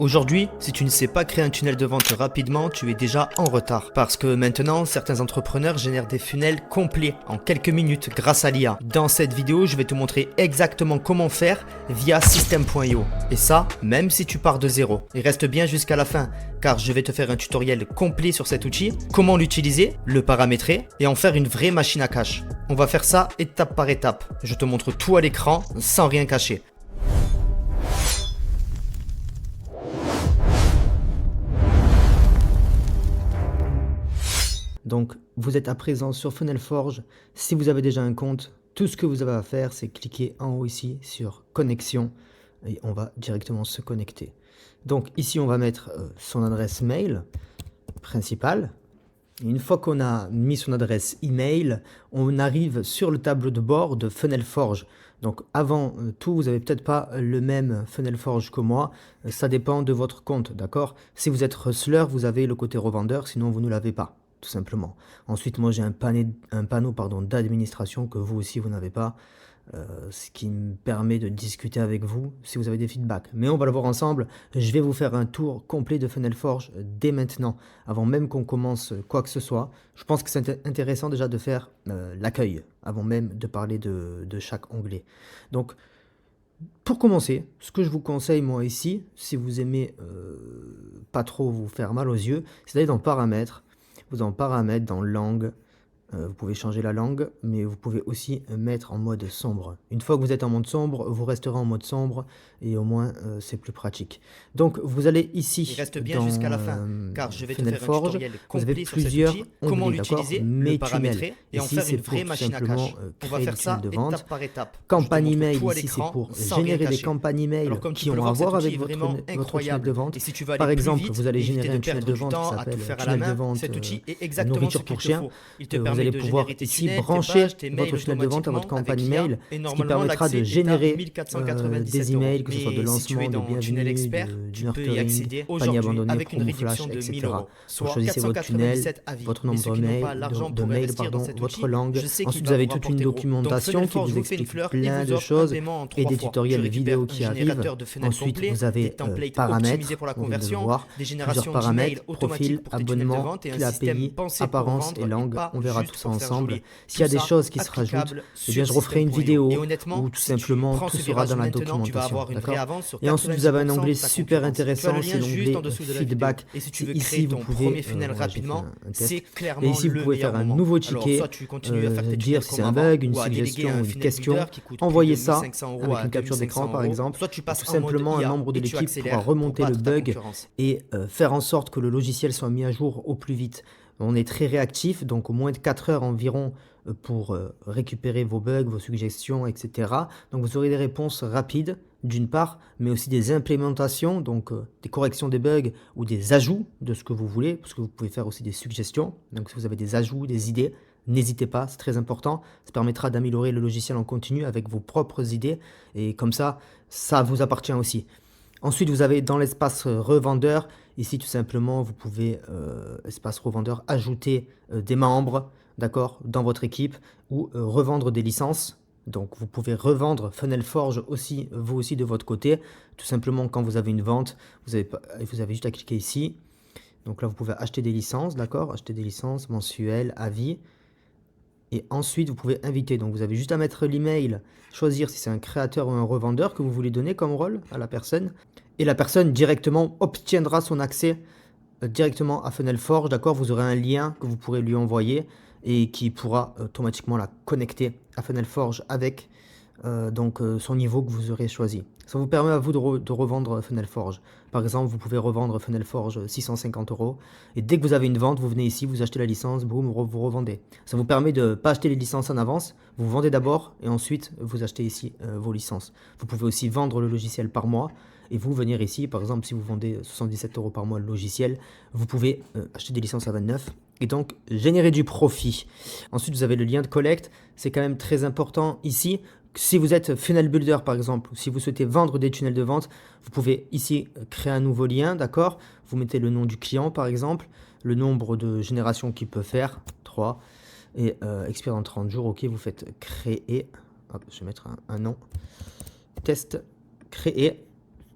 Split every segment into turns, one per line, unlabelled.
Aujourd'hui, si tu ne sais pas créer un tunnel de vente rapidement, tu es déjà en retard. Parce que maintenant, certains entrepreneurs génèrent des funnels complets en quelques minutes grâce à l'IA. Dans cette vidéo, je vais te montrer exactement comment faire via System.io. Et ça, même si tu pars de zéro. Et reste bien jusqu'à la fin, car je vais te faire un tutoriel complet sur cet outil, comment l'utiliser, le paramétrer et en faire une vraie machine à cash. On va faire ça étape par étape. Je te montre tout à l'écran sans rien cacher. Donc, vous êtes à présent sur FunnelForge. Si vous avez déjà un compte, tout ce que vous avez à faire, c'est cliquer en haut ici sur connexion et on va directement se connecter. Donc ici, on va mettre son adresse mail principale. Et une fois qu'on a mis son adresse email, on arrive sur le tableau de bord de FunnelForge. Donc avant tout, vous n'avez peut-être pas le même FunnelForge que moi. Ça dépend de votre compte, d'accord? Si vous êtes hustler, vous avez le côté revendeur, sinon vous ne l'avez pas. Tout simplement. Ensuite, moi j'ai un panneau d'administration que vous aussi vous n'avez pas, ce qui me permet de discuter avec vous si vous avez des feedbacks. Mais on va le voir ensemble. Je vais vous faire un tour complet de FunnelForge dès maintenant, avant même qu'on commence quoi que ce soit. Je pense que c'est intéressant déjà de faire l'accueil, avant même de parler de chaque onglet. Donc, pour commencer, ce que je vous conseille moi ici, si vous aimez pas trop vous faire mal aux yeux, c'est d'aller dans Paramètres. Vous en paramètres dans langue, vous pouvez changer la langue, mais vous pouvez aussi mettre en mode sombre. Une fois que vous êtes en mode sombre, vous resterez en mode sombre et au moins c'est plus pratique. Donc vous allez ici
reste bien
dans
jusqu'à la fin, car je vais te faire un
FunnelForge,
tutoriel
vous avez
complet sur
plusieurs
cet outil, comment
onglets, d'accord?
l'utiliser,
Mes
le paramétrer
tunnels.
et en
Ici
faire
c'est
une vraie
pour tout
machine à
simplement
cash. On va
créer
faire
des tunnels
ça
de vente.
étape par étape.
Campagne
Je te montre
email,
tout à
ici c'est
l'écran
pour
sans rien
générer des
cacher.
campagnes email
Alors comme tu
qui
peux le
ont à
voir, cet
voir
outil
avec
est
votre
vraiment
tunnel de
incroyable.
vente.
Et si tu veux aller
Par
plus
exemple,
vite
vous allez
et éviter
générer
de
un tunnel
perdre
de
du
vente qui
temps à
s'appelle
tout faire à la
tunnel de
main,
vente
cet outil est exactement ce
nourriture
qu'il
pour
te
chien.
faut. Il te
Vous
permet
allez
de
pouvoir
générer tes
ici
tunnels, tes
brancher
pages, tes
votre
mails
tunnel de vente à votre
automatiquement avec
campagne
l'IA
mail,
et
ce qui
normalement
permettra de
l'accès est à
générer
1497
des
euros.
emails, que ce soit de
Mais si tu es
lancement, de
dans Tunnel
bienvenue,
Expert,
du
tu peux y
nurturing,
accéder
panier
aujourd'hui
abandonné,
avec une
promo
réduction
flash,
de 1000
etc.
euros,
Vous
soit
choisissez votre tunnel,
497 à vie.
votre
Mais
nombre
ceux
de
qui n'ont
mails,
pas l'argent
de
pour
mails,
investir dans cet
votre
outil,
langue.
je sais qu'il
Ensuite, vous
va vous
avez toute une
rapporter gros. Donc
documentation qui
FunnelForge
vous
vous fait une
explique
fleur et
plein
vous
de
offre un
choses
paiement en
et
3
des
fois. Tu
tutoriels
récupères
vidéo
un
qui arrivent.
générateur de funnel
Ensuite,
complet,
vous
des
avez
templates optimisés
paramètres,
pour la
on vient de le
conversion,
voir,
des
plusieurs
générations d'emails
paramètres,
automatiques
profil,
pour tes tunnels de
abonnement,
vente et un
pile
système
API,
pensé pour
apparence et
vendre et
langue.
pas
On verra tout
juste
ça
pour faire
ensemble.
joli.
S'il y
Tout
a des
ça
choses qui se rajoutent,
applicable
eh bien,
sur
je referai une
System.io. Et
vidéo
honnêtement,
où tout
si tu
simplement
prends
tout
ce
sera
virage
dans la
maintenant, tu vas
documentation.
avoir une vraie
D'accord?
avance sur
Et ensuite, vous avez un
90%
onglet
de ta
super
concurrence. Tu as le
intéressant, c'est
lien juste
l'onglet
en dessous de la vidéo.
feedback.
Et si tu
C'est
veux
ici,
créer
vous
ton
pouvez,
premier funnel
voilà, j'ai fait
rapidement,
un test.
c'est
Et
clairement
ici, vous
le
pouvez
meilleur
faire un
moment.
nouveau
Alors,
ticket,
soit tu continues à faire tes
dire
tunnels
si c'est
comme
un
avant
bug, une
ou à déléguer
suggestion
un
ou une
funnel
question.
builder qui coûte plus
Envoyez
de
ça
1500 euros
avec
à
une capture d'écran
2500
par
euros,
exemple,
soit tu
et
passes
tout
en mode
simplement un
IA
membre de
et tu
l'équipe pourra
accélères pour
remonter le
battre ta
bug
concurrence.
et faire en sorte que le logiciel soit mis à jour au plus vite. On est très réactif, donc au moins de 4 heures environ pour récupérer vos bugs, vos suggestions, etc. Donc vous aurez des réponses rapides d'une part, mais aussi des implémentations, donc des corrections des bugs ou des ajouts de ce que vous voulez, parce que vous pouvez faire aussi des suggestions. Donc si vous avez des ajouts, des idées, n'hésitez pas, c'est très important. Ça permettra d'améliorer le logiciel en continu avec vos propres idées, et comme ça vous appartient aussi. Ensuite, vous avez dans l'espace revendeur, ici tout simplement, vous pouvez, espace revendeur, ajouter des membres, d'accord, dans votre équipe ou revendre des licences. Donc vous pouvez revendre FunnelForge aussi, vous aussi de votre côté. Tout simplement, quand vous avez une vente, vous avez juste à cliquer ici. Donc là, vous pouvez acheter des licences, d'accord, acheter des licences mensuelles, à vie. Et ensuite, vous pouvez inviter. Donc vous avez juste à mettre l'email, choisir si c'est un créateur ou un revendeur que vous voulez donner comme rôle à la personne. Et la personne directement obtiendra son accès directement à FunnelForge, d'accord? Vous aurez un lien que vous pourrez lui envoyer et qui pourra automatiquement la connecter à FunnelForge avec son niveau que vous aurez choisi. Ça vous permet à vous de revendre FunnelForge. Par exemple, vous pouvez revendre FunnelForge 650 euros et dès que vous avez une vente, vous venez ici, vous achetez la licence, boum, vous revendez. Ça vous permet de ne pas acheter les licences en avance, vous vendez d'abord et ensuite vous achetez ici vos licences. Vous pouvez aussi vendre le logiciel par mois et vous venir ici, par exemple, si vous vendez 77 euros par mois le logiciel, vous pouvez acheter des licences à 29 et donc générer du profit. Ensuite, vous avez le lien de collecte, c'est quand même très important ici. Si vous êtes funnel builder par exemple, ou si vous souhaitez vendre des tunnels de vente, vous pouvez ici créer un nouveau lien, d'accord? Vous mettez le nom du client par exemple, le nombre de générations qu'il peut faire, 3, et expire dans 30 jours, ok, vous faites créer, hop, je vais mettre un nom, test, créer,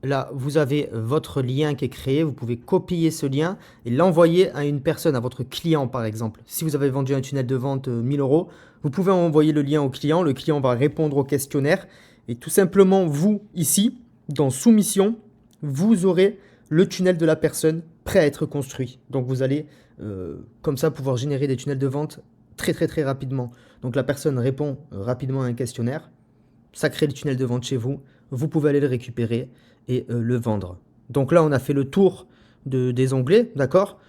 là, vous avez votre lien qui est créé. Vous pouvez copier ce lien et l'envoyer à une personne, à votre client par exemple. Si vous avez vendu un tunnel de vente 1000 euros, vous pouvez envoyer le lien au client. Le client va répondre au questionnaire et tout simplement, vous, ici, dans soumission, vous aurez le tunnel de la personne prêt à être construit. Donc vous allez comme ça pouvoir générer des tunnels de vente très rapidement. Donc la personne répond rapidement à un questionnaire, ça crée le tunnel de vente chez vous, vous pouvez aller le récupérer et le vendre. Donc là on a fait le tour des onglets, d'accord?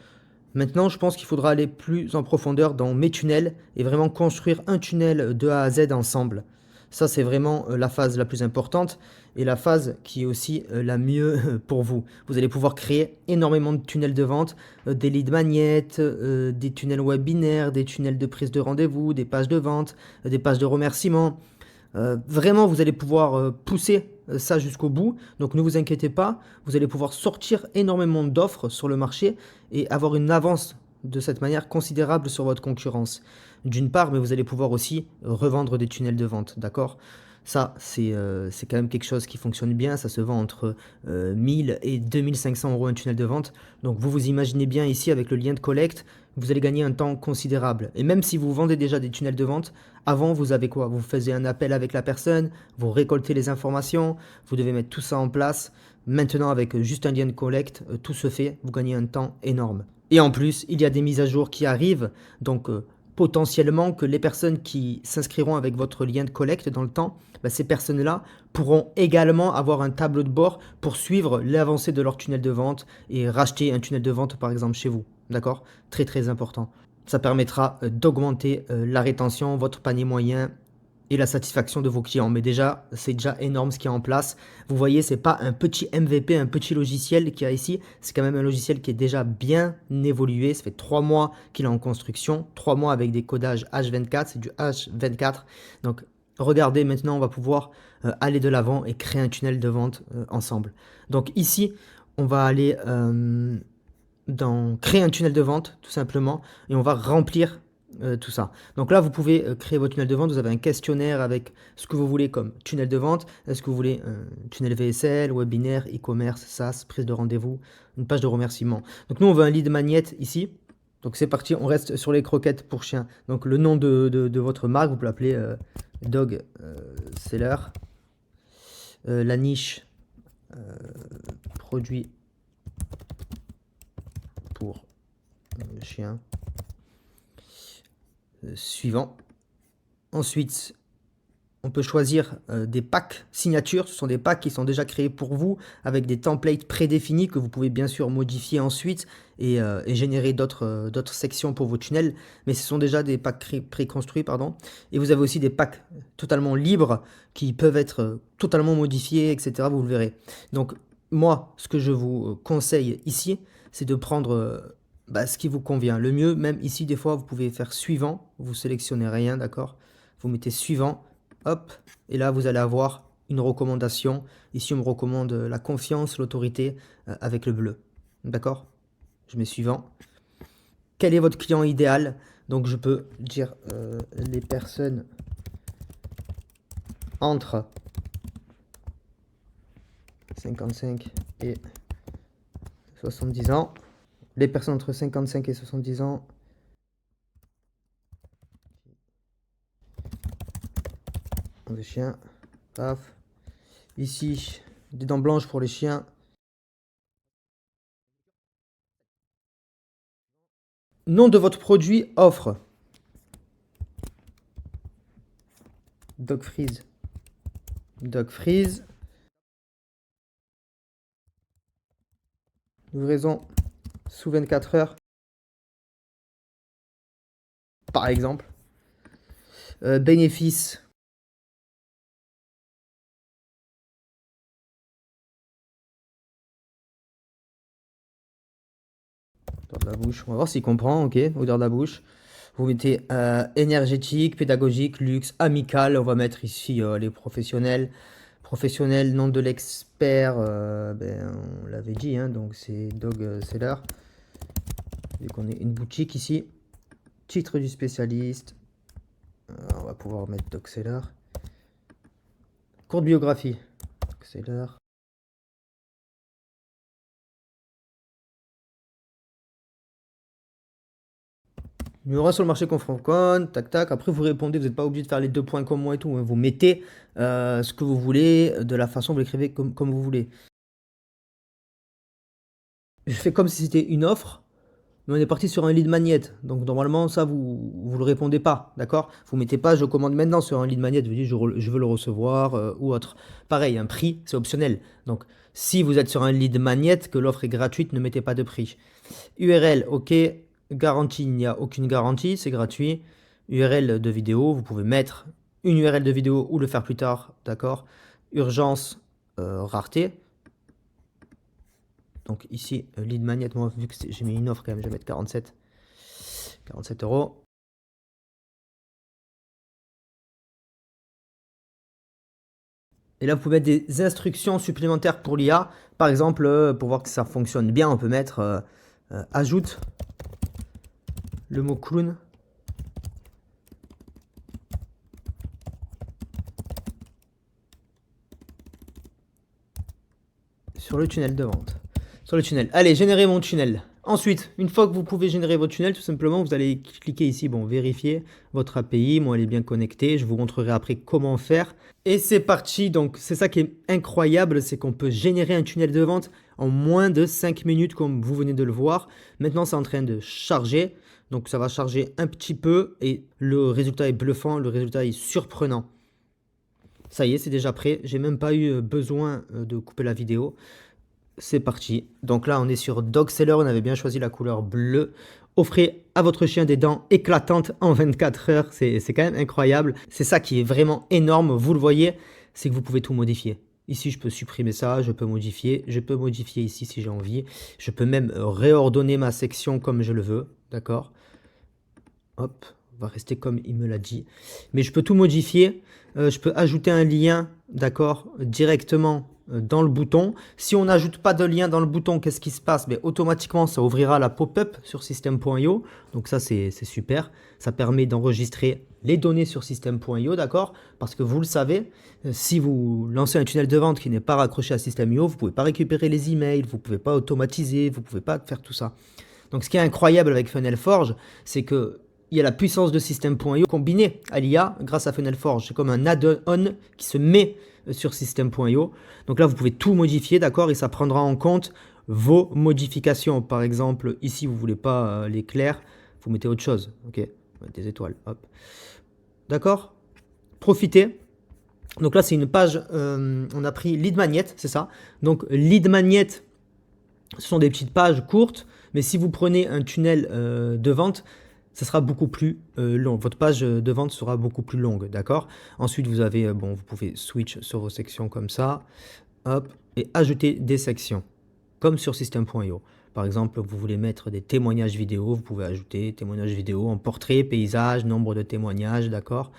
Maintenant je pense qu'il faudra aller plus en profondeur dans mes tunnels et vraiment construire un tunnel de A à Z ensemble. Ça, c'est vraiment la phase la plus importante et la phase qui est aussi la mieux pour vous. Vous allez pouvoir créer énormément de tunnels de vente, des lead magnets, des tunnels webinaires, des tunnels de prise de rendez-vous, des pages de vente, des pages de remerciement. Vraiment, vous allez pouvoir pousser ça jusqu'au bout. Donc ne vous inquiétez pas, vous allez pouvoir sortir énormément d'offres sur le marché et avoir une avance de cette manière considérable sur votre concurrence. D'une part, mais vous allez pouvoir aussi revendre des tunnels de vente, d'accord? Ça, c'est quand même quelque chose qui fonctionne bien. Ça se vend entre 1000 et 2500 euros un tunnel de vente. Donc vous vous imaginez bien ici avec le lien de collecte, vous allez gagner un temps considérable. Et même si vous vendez déjà des tunnels de vente, avant vous avez quoi? Vous faisiez un appel avec la personne, vous récoltez les informations, vous devez mettre tout ça en place. Maintenant, avec juste un lien de collecte, tout se fait, vous gagnez un temps énorme. Et en plus, il y a des mises à jour qui arrivent, donc potentiellement que les personnes qui s'inscriront avec votre lien de collecte dans le temps, bah, ces personnes-là pourront également avoir un tableau de bord pour suivre l'avancée de leur tunnel de vente et racheter un tunnel de vente par exemple chez vous. D'accord? Très important. Ça permettra d'augmenter la rétention, votre panier moyen et la satisfaction de vos clients. Mais déjà, c'est déjà énorme ce qui est en place. Vous voyez, c'est pas un petit MVP, un petit logiciel qu'il y a ici. C'est quand même un logiciel qui est déjà bien évolué. Ça fait 3 mois qu'il est en construction. 3 mois avec des codages H24. C'est du H24. Donc, regardez, maintenant, on va pouvoir aller de l'avant et créer un tunnel de vente ensemble. Donc ici, on va aller dans créer un tunnel de vente, tout simplement, et on va remplir tout ça. Donc là, vous pouvez créer votre tunnel de vente. Vous avez un questionnaire avec ce que vous voulez comme tunnel de vente. Est-ce que vous voulez un tunnel VSL, webinaire, e-commerce, SaaS, prise de rendez-vous, une page de remerciement. Donc nous, on veut un lead magnet ici. Donc c'est parti, on reste sur les croquettes pour chiens. Donc le nom de votre marque, vous pouvez l'appeler Dog Seller. La niche, produit pour chien. Suivant. Ensuite, on peut choisir des packs signatures. Ce sont des packs qui sont déjà créés pour vous avec des templates prédéfinis que vous pouvez bien sûr modifier ensuite et générer d'autres sections pour vos tunnels. Mais ce sont déjà des packs préconstruits, pardon. Et vous avez aussi des packs totalement libres qui peuvent être totalement modifiés, etc. Vous le verrez. Donc, moi, ce que je vous conseille ici, c'est de prendre ce qui vous convient. Le mieux, même ici, des fois, vous pouvez faire suivant. Vous sélectionnez rien, d'accord? Vous mettez suivant. Hop, et là vous allez avoir une recommandation. Ici on me recommande la confiance, l'autorité avec le bleu. D'accord? Je mets suivant. Quel est votre client idéal? Donc je peux dire les personnes entre 55 et 70 ans. Les personnes entre 55 et 70 ans. Des chiens. Paf. Ici, des dents blanches pour les chiens. Nom de votre produit, offre. Dog Freeze. Dog Freeze. Livraison sous 24 heures. Par exemple. Bénéfice. Odeur de la bouche. On va voir s'il comprend. Ok, odeur de la bouche. Vous mettez énergétique, pédagogique, luxe, amical. On va mettre ici les professionnels. Professionnel, nom de l'expert. On l'avait dit, hein, donc c'est Dog Seller. Vu qu'on est une boutique ici. Titre du spécialiste. On va pouvoir mettre Dog Seller. Courte biographie. Dog Seller. numéro 1 sur le marché qu'on francophone, tac tac. Après, vous répondez, vous n'êtes pas obligé de faire les 2 points comme moi et tout, hein. Vous mettez ce que vous voulez, de la façon, vous l'écrivez comme vous voulez. Je fais comme si c'était une offre, mais on est parti sur un lead magnet. Donc normalement, ça, vous le répondez pas, d'accord? Vous mettez pas je commande maintenant sur un lead magnet, vous dites je veux le recevoir ou autre. Pareil, un prix, c'est optionnel. Donc si vous êtes sur un lead magnet, que l'offre est gratuite, ne mettez pas de prix. URL, ok. Garantie, il n'y a aucune garantie, c'est gratuit. URL de vidéo, vous pouvez mettre une URL de vidéo ou le faire plus tard, d'accord? Urgence, rareté. Donc ici, lead magnet, moi vu que j'ai mis une offre quand même, je vais mettre 47 €. Et là, vous pouvez mettre des instructions supplémentaires pour l'IA. Par exemple, pour voir que ça fonctionne bien, on peut mettre ajoute le mot clown sur le tunnel de vente. Sur le tunnel. Allez, générer mon tunnel. Ensuite, une fois que vous pouvez générer votre tunnel, tout simplement, vous allez cliquer ici, bon, vérifier votre API. Moi, elle est bien connectée. Je vous montrerai après comment faire. Et c'est parti. Donc, c'est ça qui est incroyable, c'est qu'on peut générer un tunnel de vente en moins de 5 minutes, comme vous venez de le voir. Maintenant, c'est en train de charger. Donc, ça va charger un petit peu et le résultat est bluffant, le résultat est surprenant. Ça y est, c'est déjà prêt. J'ai même pas eu besoin de couper la vidéo. C'est parti. Donc là, on est sur Dog Seller. On avait bien choisi la couleur bleue. Offrez à votre chien des dents éclatantes en 24 heures. C'est quand même incroyable. C'est ça qui est vraiment énorme. Vous le voyez, c'est que vous pouvez tout modifier. Ici, je peux supprimer ça, je peux modifier. Je peux modifier ici si j'ai envie. Je peux même réordonner ma section comme je le veux. D'accord? Hop, on va rester comme il me l'a dit. Mais je peux tout modifier. Je peux ajouter un lien, d'accord, directement dans le bouton. Si on n'ajoute pas de lien dans le bouton, qu'est-ce qui se passe? Mais automatiquement, ça ouvrira la pop-up sur System.io. Donc ça, c'est super. Ça permet d'enregistrer les données sur System.io, d'accord? Parce que vous le savez, si vous lancez un tunnel de vente qui n'est pas raccroché à System.io, vous ne pouvez pas récupérer les emails, vous ne pouvez pas automatiser, vous ne pouvez pas faire tout ça. Donc ce qui est incroyable avec FunnelForge, c'est que il y a la puissance de System.io combinée à l'IA grâce à FunnelForge. C'est comme un add-on qui se met sur System.io. Donc là, vous pouvez tout modifier, d'accord? Et ça prendra en compte vos modifications. Par exemple, ici, vous ne voulez pas l'éclair, vous mettez autre chose. Ok, des étoiles, hop. D'accord? Profitez. Donc là, c'est une page, on a pris Lead Magnet, c'est ça. Donc Lead Magnet, ce sont des petites pages courtes, mais si vous prenez un tunnel de vente, ça sera beaucoup plus long. Votre page de vente sera beaucoup plus longue, d'accord? Ensuite, vous avez, bon, vous pouvez switch sur vos sections comme ça, hop, et ajouter des sections, comme sur System.io. Par exemple, vous voulez mettre des témoignages vidéo, vous pouvez ajouter témoignages vidéo en portrait, paysage, nombre de témoignages, d'accord?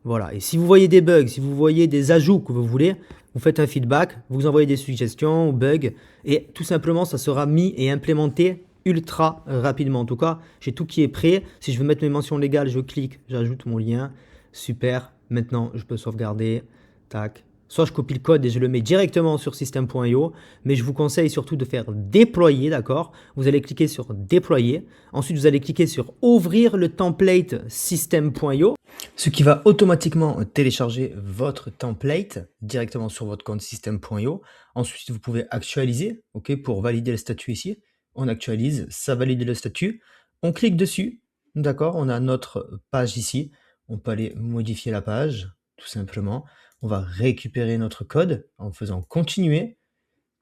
Voilà, et si vous voyez des bugs, si vous voyez des ajouts que vous voulez, vous faites un feedback, vous envoyez des suggestions ou bugs, et tout simplement, ça sera mis et implémenté ultra rapidement. En tout cas, j'ai tout qui est prêt. Si je veux mettre mes mentions légales, je clique, j'ajoute mon lien. Super. Maintenant, je peux sauvegarder. Tac. Soit je copie le code et je le mets directement sur System.io, mais je vous conseille surtout de faire déployer, d'accord? Vous allez cliquer sur déployer. Ensuite, vous allez cliquer sur ouvrir le template System.io, ce qui va automatiquement télécharger votre template directement sur votre compte System.io. Ensuite, vous pouvez actualiser, ok, pour valider le statut ici. On actualise, ça valide le statut. On clique dessus, d'accord? On a notre page ici. On peut aller modifier la page, tout simplement. On va récupérer notre code en faisant continuer,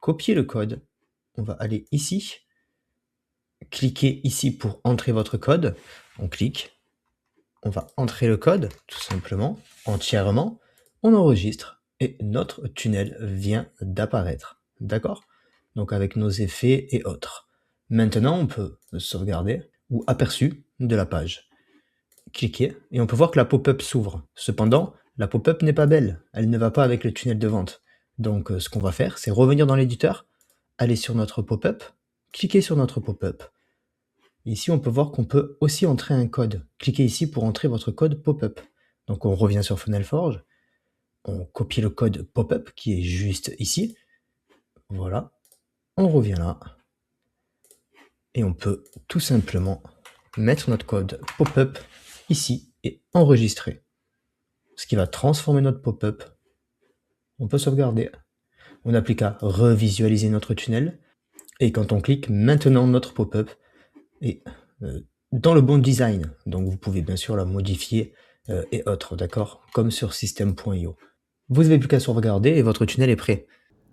copier le code. On va aller ici, cliquer ici pour entrer votre code. On clique, on va entrer le code, tout simplement, entièrement. On enregistre et notre tunnel vient d'apparaître. D'accord? Donc avec nos effets et autres. Maintenant, on peut sauvegarder ou aperçu de la page. Cliquez et on peut voir que la pop-up s'ouvre. Cependant, la pop-up n'est pas belle. Elle ne va pas avec le tunnel de vente. Donc ce qu'on va faire, c'est revenir dans l'éditeur, aller sur notre pop-up, cliquer sur notre pop-up. Ici, on peut voir qu'on peut aussi entrer un code. Cliquez ici pour entrer votre code pop-up. Donc on revient sur FunnelForge, on copie le code pop-up qui est juste ici. Voilà, on revient là. Et on peut tout simplement mettre notre code pop-up ici et enregistrer. Ce qui va transformer notre pop-up. On peut sauvegarder. On n'a plus qu'à revisualiser notre tunnel. Et quand on clique, maintenant notre pop-up est dans le bon design. Donc vous pouvez bien sûr la modifier et autres, d'accord? Comme sur system.io. Vous n'avez plus qu'à sauvegarder et votre tunnel est prêt.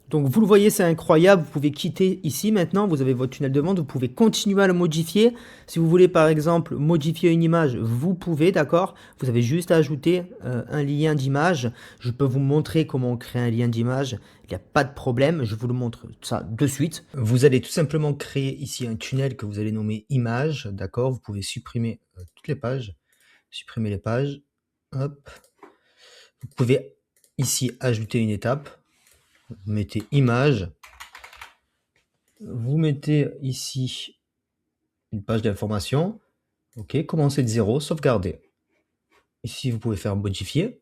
Donc vous le voyez, c'est incroyable, vous pouvez quitter ici maintenant, vous avez votre tunnel de vente, vous pouvez continuer à le modifier. Si vous voulez par exemple modifier une image, vous pouvez, d'accord? Vous avez juste à ajouter un lien d'image. Je peux vous montrer comment on crée un lien d'image, il n'y a pas de problème, je vous le montre ça de suite. Vous allez tout simplement créer ici un tunnel que vous allez nommer image, d'accord? Vous pouvez supprimer toutes les pages, supprimer les pages, hop. Vous pouvez ici ajouter une étape. Vous mettez image, vous mettez ici une page d'information, ok, commencez de 0, sauvegarder. Ici vous pouvez faire modifier.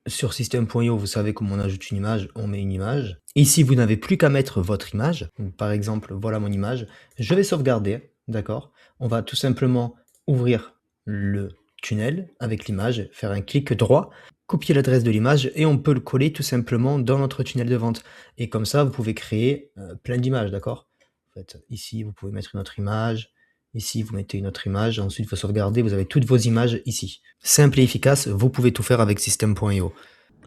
Sur system.io, vous savez comment on ajoute une image, on met une image. Ici vous n'avez plus qu'à mettre votre image. Donc, par exemple, voilà mon image. Je vais sauvegarder, d'accord. On va tout simplement ouvrir le tunnel avec l'image, faire un clic droit, copier l'adresse de l'image et on peut le coller tout simplement dans notre tunnel de vente. Et comme ça, vous pouvez créer plein d'images, d'accord? En fait, ici, vous pouvez mettre une autre image. Ici, vous mettez une autre image. Ensuite, vous sauvegardez. Vous avez toutes vos images ici. Simple et efficace. Vous pouvez tout faire avec system.io.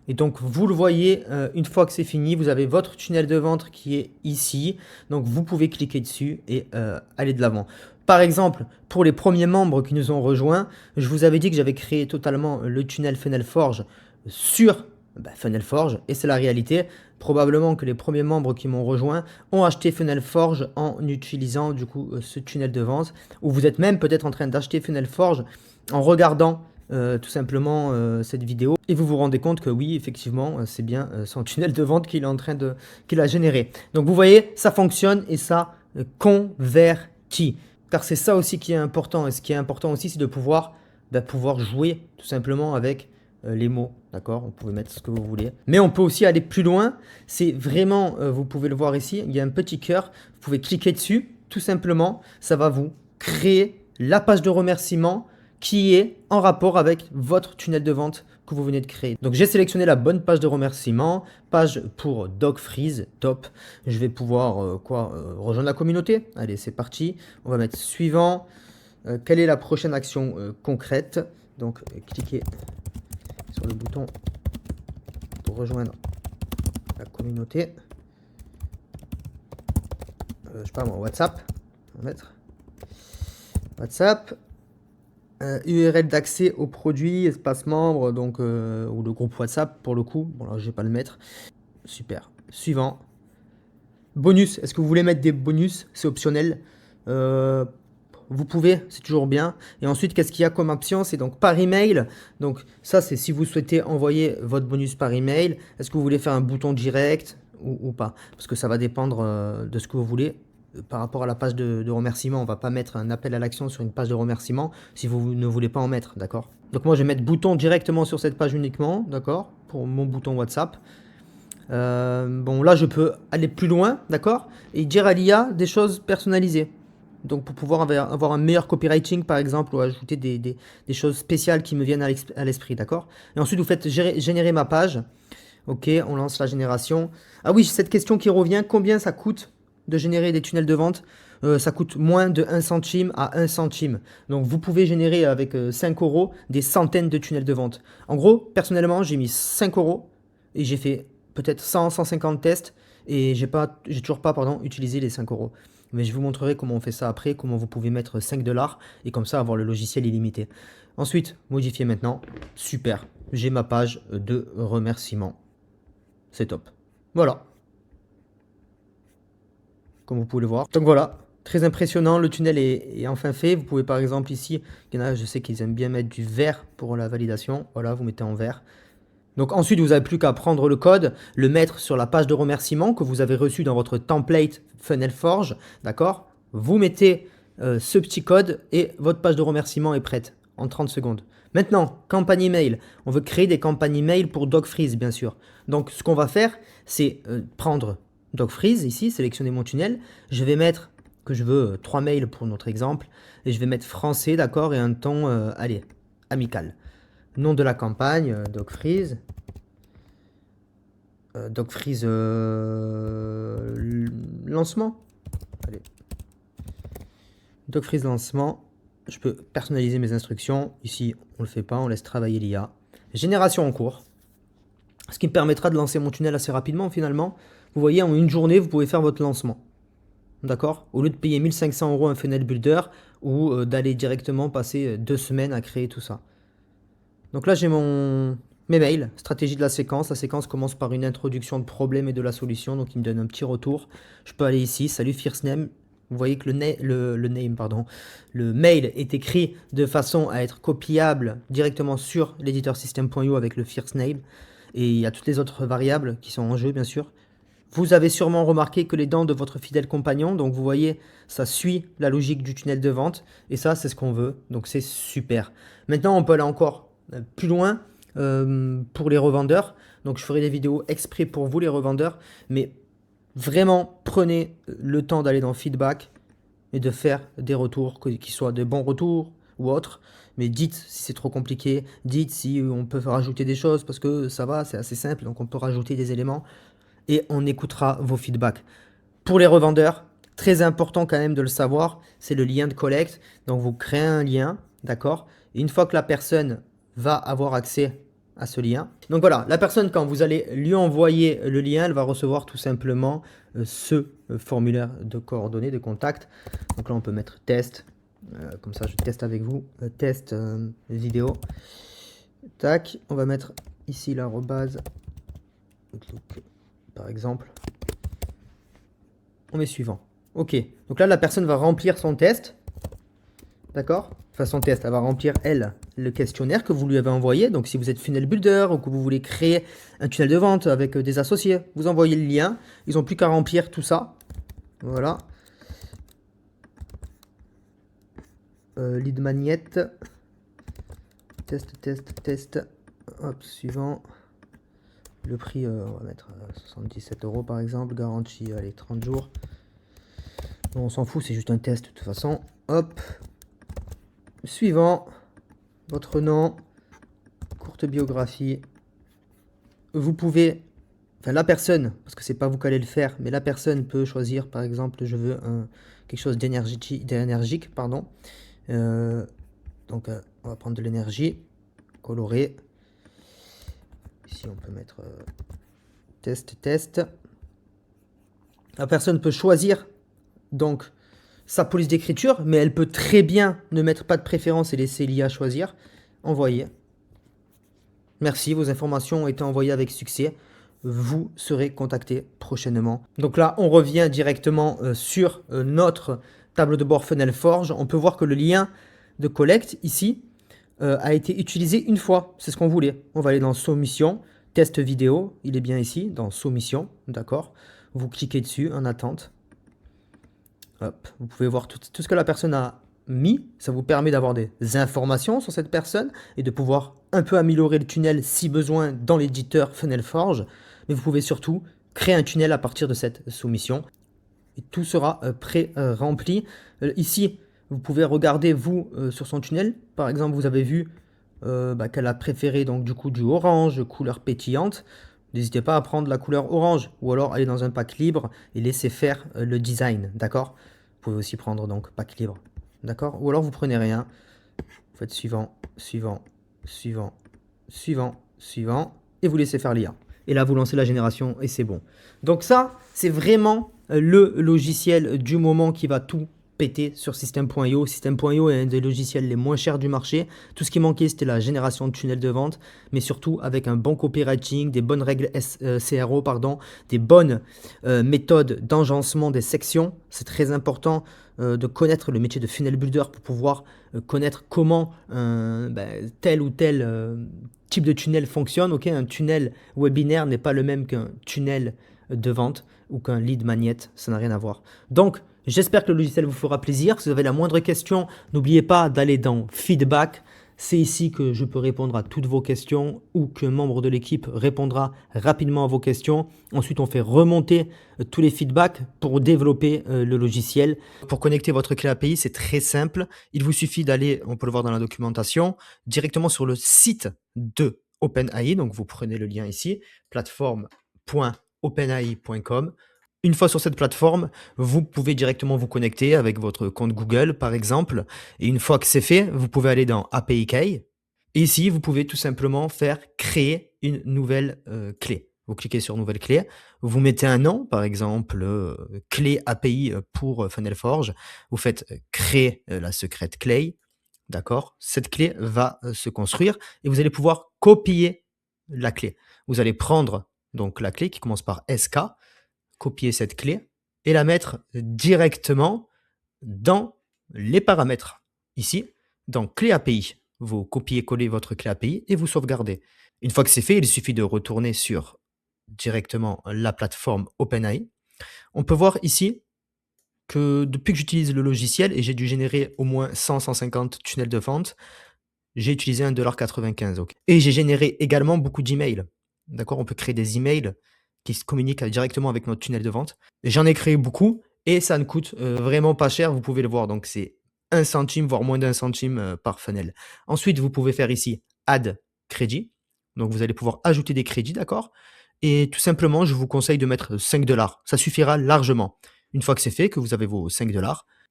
Et donc, vous le voyez, une fois que c'est fini, vous avez votre tunnel de vente qui est ici. Donc, vous pouvez cliquer dessus et aller de l'avant. Par exemple, pour les premiers membres qui nous ont rejoints, je vous avais dit que j'avais créé totalement le tunnel FunnelForge sur FunnelForge et c'est la réalité. Probablement que les premiers membres qui m'ont rejoint ont acheté FunnelForge en utilisant du coup ce tunnel de vente, ou vous êtes même peut-être en train d'acheter FunnelForge en regardant tout simplement cette vidéo et vous vous rendez compte que oui, effectivement, c'est bien son tunnel de vente qu'il a généré. Donc vous voyez, ça fonctionne et ça convertit. Car c'est ça aussi qui est important. Et ce qui est important aussi, c'est de pouvoir jouer tout simplement avec les mots. D'accord? Vous pouvez mettre ce que vous voulez. Mais on peut aussi aller plus loin. C'est vraiment, vous pouvez le voir ici, il y a un petit cœur. Vous pouvez cliquer dessus, tout simplement. Ça va vous créer la page de remerciement qui est en rapport avec votre tunnel de vente que vous venez de créer. Donc j'ai sélectionné la bonne page de remerciement, page pour Dogfreeze, top. Je vais pouvoir rejoindre la communauté. Allez, c'est parti. On va mettre suivant. Quelle est la prochaine action concrète? Donc cliquez sur le bouton pour rejoindre la communauté. Je sais pas moi, WhatsApp. On va mettre WhatsApp. URL d'accès au produit, espace membre, donc, ou le groupe WhatsApp pour le coup. Bon là je vais pas le mettre. Super. Suivant. Bonus. Est-ce que vous voulez mettre des bonus? C'est optionnel. Vous pouvez, c'est toujours bien. Et ensuite, qu'est-ce qu'il y a comme option? C'est donc par email. Donc ça, c'est si vous souhaitez envoyer votre bonus par email. Est-ce que vous voulez faire un bouton direct ou pas? Parce que ça va dépendre de ce que vous voulez. Par rapport à la page de remerciement, on va pas mettre un appel à l'action sur une page de remerciement si vous ne voulez pas en mettre, d'accord? Donc moi je vais mettre bouton directement sur cette page uniquement, d'accord? Pour mon bouton WhatsApp. Bon là je peux aller plus loin, d'accord? Et dire à l'IA des choses personnalisées. Donc pour pouvoir avoir un meilleur copywriting par exemple, ou ajouter des choses spéciales qui me viennent à l'esprit, d'accord? Et ensuite vous faites générer ma page. Ok, on lance la génération. Ah oui, cette question qui revient, combien ça coûte de générer des tunnels de vente? Ça coûte moins de 1 centime à 1 centime. Donc vous pouvez générer avec 5 euros des centaines de tunnels de vente. En gros, personnellement, j'ai mis 5 euros et j'ai fait peut-être 100, 150 tests et j'ai toujours pas utilisé les 5 euros. Mais je vous montrerai comment on fait ça après, comment vous pouvez mettre 5 $ et comme ça avoir le logiciel illimité. Ensuite, modifier maintenant. Super, j'ai ma page de remerciement. C'est top. Voilà. Comme vous pouvez le voir. Donc voilà, très impressionnant, le tunnel est enfin fait. Vous pouvez par exemple ici, il y en a, je sais qu'ils aiment bien mettre du vert pour la validation. Voilà, vous mettez en vert. Donc ensuite, vous n'avez plus qu'à prendre le code, le mettre sur la page de remerciement que vous avez reçu dans votre template FunnelForge, d'accord? Vous mettez ce petit code et votre page de remerciement est prête en 30 secondes. Maintenant, campagne email. On veut créer des campagnes email pour Dogfreeze, bien sûr. Donc ce qu'on va faire, c'est prendre Dogfreeze ici, sélectionner mon tunnel. Je vais mettre que je veux 3 mails pour notre exemple, et je vais mettre français, d'accord, et un ton, allez, amical. Nom de la campagne, Dogfreeze. Dogfreeze lancement. Allez. Dogfreeze lancement. Je peux personnaliser mes instructions. Ici, on le fait pas, on laisse travailler l'IA. Génération en cours. Ce qui me permettra de lancer mon tunnel assez rapidement finalement. Vous voyez, en une journée, vous pouvez faire votre lancement. D'accord? Au lieu de payer 1500 € un funnel builder ou d'aller directement passer 2 semaines à créer tout ça. Donc là, j'ai mes mails, stratégie de la séquence. La séquence commence par une introduction de problème et de la solution. Donc il me donne un petit retour. Je peux aller ici, salut First Name. Vous voyez que le mail est écrit de façon à être copiable directement sur l'éditeur system.io avec le first name. Et il y a toutes les autres variables qui sont en jeu, bien sûr. Vous avez sûrement remarqué que les dents de votre fidèle compagnon, donc vous voyez, ça suit la logique du tunnel de vente. Et ça, c'est ce qu'on veut. Donc c'est super. Maintenant, on peut aller encore plus loin pour les revendeurs. Donc je ferai des vidéos exprès pour vous, les revendeurs. Mais vraiment, prenez le temps d'aller dans feedback et de faire des retours, qui soient de bons retours ou autres. Mais dites si c'est trop compliqué, dites si on peut rajouter des choses parce que ça va, c'est assez simple, donc on peut rajouter des éléments et on écoutera vos feedbacks. Pour les revendeurs, très important quand même de le savoir, c'est le lien de collecte. Donc vous créez un lien, d'accord? Et une fois que la personne va avoir accès à ce lien. Donc voilà, la personne, quand vous allez lui envoyer le lien, elle va recevoir tout simplement ce formulaire de coordonnées, de contact. Donc là, on peut mettre test. Comme ça, je teste avec vous. Test vidéo. Tac, on va mettre ici l'arrobase. Par exemple. On met suivant. Ok, donc là, la personne va remplir son test. D'accord? Enfin, son test, elle va remplir, elle, le questionnaire que vous lui avez envoyé. Donc, si vous êtes funnel builder ou que vous voulez créer un tunnel de vente avec des associés, vous envoyez le lien. Ils n'ont plus qu'à remplir tout ça. Voilà. Lead magnet. Test. Hop, suivant. Le prix, on va mettre 77 € par exemple. Garantie, allez, 30 jours. Bon, on s'en fout, c'est juste un test de toute façon. Hop. Suivant, votre nom, courte biographie. Vous pouvez, enfin la personne, parce que c'est pas vous qui allez le faire, mais la personne peut choisir, par exemple, je veux quelque chose d'énergique, pardon. Donc on va prendre de l'énergie, coloré. Ici on peut mettre test. La personne peut choisir donc sa police d'écriture, mais elle peut très bien ne mettre pas de préférence et laisser l'IA choisir. Envoyer. Merci, vos informations ont été envoyées avec succès. Vous serez contacté prochainement. Donc là, on revient directement sur notre tableau de bord Funnel Forge. On peut voir que le lien de collecte ici a été utilisé une fois. C'est ce qu'on voulait. On va aller dans Soumission, test vidéo. Il est bien ici, dans Soumission. D'accord. Vous cliquez dessus en attente. Hop, vous pouvez voir tout ce que la personne a mis. Ça vous permet d'avoir des informations sur cette personne et de pouvoir un peu améliorer le tunnel si besoin dans l'éditeur Funnel Forge. Mais vous pouvez surtout créer un tunnel à partir de cette soumission. Et tout sera pré-rempli. Ici, vous pouvez regarder, vous, sur son tunnel. Par exemple, vous avez vu qu'elle a préféré donc, du coup, du orange, couleur pétillante. N'hésitez pas à prendre la couleur orange ou alors aller dans un pack libre et laisser faire le design, d'accord? Vous pouvez aussi prendre donc pack libre, d'accord? Ou alors vous prenez rien, vous faites suivant et vous laissez faire l'IA. Et là, vous lancez la génération et c'est bon. Donc ça, c'est vraiment le logiciel du moment qui va tout péter sur System.io. System.io est un des logiciels les moins chers du marché. Tout ce qui manquait, c'était la génération de tunnels de vente, mais surtout avec un bon copywriting, des bonnes règles CRO, des bonnes méthodes d'agencement des sections. C'est très important de connaître le métier de funnel builder pour pouvoir connaître comment tel ou tel type de tunnel fonctionne. Okay, un tunnel webinaire n'est pas le même qu'un tunnel de vente ou qu'un lead magnet, ça n'a rien à voir. Donc, j'espère que le logiciel vous fera plaisir. Si vous avez la moindre question, n'oubliez pas d'aller dans Feedback, C'est ici que je peux répondre à toutes vos questions ou qu'un membre de l'équipe répondra rapidement à vos questions. Ensuite, on fait remonter tous les feedbacks pour développer le logiciel. Pour connecter votre clé API, c'est très simple. Il vous suffit d'aller, on peut le voir dans la documentation, directement sur le site de OpenAI. Donc, vous prenez le lien ici, plateforme.openai.com. Une fois sur cette plateforme, vous pouvez directement vous connecter avec votre compte Google, par exemple. Et une fois que c'est fait, vous pouvez aller dans API Key. Et ici, vous pouvez tout simplement faire créer une nouvelle clé. Vous cliquez sur nouvelle clé, vous mettez un nom, par exemple clé API pour FunnelForge. Vous faites créer la secrète clé. D'accord? Cette clé va se construire et vous allez pouvoir copier la clé. Vous allez prendre donc la clé qui commence par SK, copier cette clé et la mettre directement dans les paramètres. Ici, dans clé API, vous copiez-collez votre clé API et vous sauvegardez. Une fois que c'est fait, il suffit de retourner sur directement la plateforme OpenAI. On peut voir ici que depuis que j'utilise le logiciel et j'ai dû générer au moins 100-150 tunnels de vente, j'ai utilisé 1,95 $. Ok. Et j'ai généré également beaucoup d'emails. D'accord? On peut créer des emails qui se communiquent directement avec notre tunnel de vente. J'en ai créé beaucoup et ça ne coûte vraiment pas cher, vous pouvez le voir. Donc c'est 1 centime, voire moins d'1 centime par funnel. Ensuite, vous pouvez faire ici Add crédit. Donc vous allez pouvoir ajouter des crédits, d'accord? Et tout simplement, je vous conseille de mettre 5 $. Ça suffira largement. Une fois que c'est fait, que vous avez vos 5 $,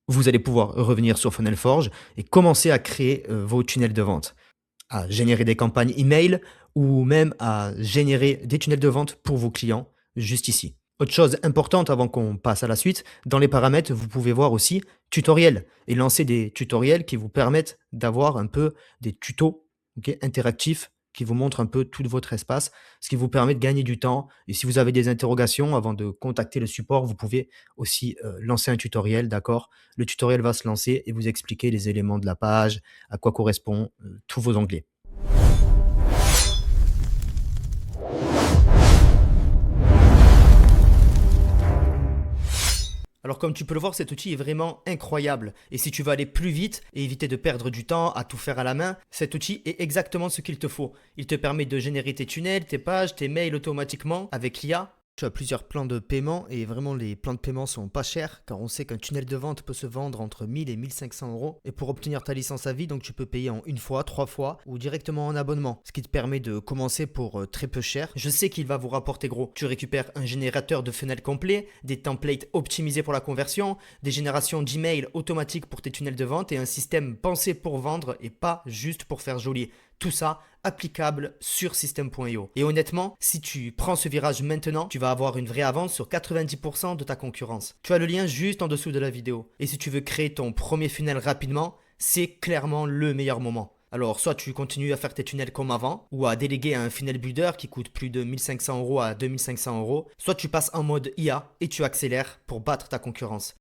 vous allez pouvoir revenir sur FunnelForge et commencer à créer vos tunnels de vente, à générer des campagnes email ou même à générer des tunnels de vente pour vos clients juste ici. Autre chose importante avant qu'on passe à la suite, dans les paramètres, vous pouvez voir aussi tutoriels et lancer des tutoriels qui vous permettent d'avoir un peu des tutos interactifs qui vous montrent un peu tout votre espace, ce qui vous permet de gagner du temps. Et si vous avez des interrogations avant de contacter le support, vous pouvez aussi lancer un tutoriel, d'accord? Le tutoriel va se lancer et vous expliquer les éléments de la page, à quoi correspond tous vos onglets. Alors comme tu peux le voir, cet outil est vraiment incroyable. Et si tu veux aller plus vite et éviter de perdre du temps à tout faire à la main, cet outil est exactement ce qu'il te faut. Il te permet de générer tes tunnels, tes pages, tes mails automatiquement avec l'IA. Tu as plusieurs plans de paiement et vraiment les plans de paiement sont pas chers car on sait qu'un tunnel de vente peut se vendre entre 1000 et 1500 euros. Et pour obtenir ta licence à vie, donc tu peux payer en une fois, 3 fois ou directement en abonnement, ce qui te permet de commencer pour très peu cher. Je sais qu'il va vous rapporter gros. Tu récupères un générateur de funnel complet, des templates optimisés pour la conversion, des générations d'emails automatiques pour tes tunnels de vente et un système pensé pour vendre et pas juste pour faire joli. Tout ça applicable sur System.io. Et honnêtement, si tu prends ce virage maintenant, tu vas avoir une vraie avance sur 90% de ta concurrence. Tu as le lien juste en dessous de la vidéo. Et si tu veux créer ton premier funnel rapidement, c'est clairement le meilleur moment. Alors, soit tu continues à faire tes tunnels comme avant, ou à déléguer à un funnel builder qui coûte plus de 1500 euros à 2500 euros, soit tu passes en mode IA et tu accélères pour battre ta concurrence.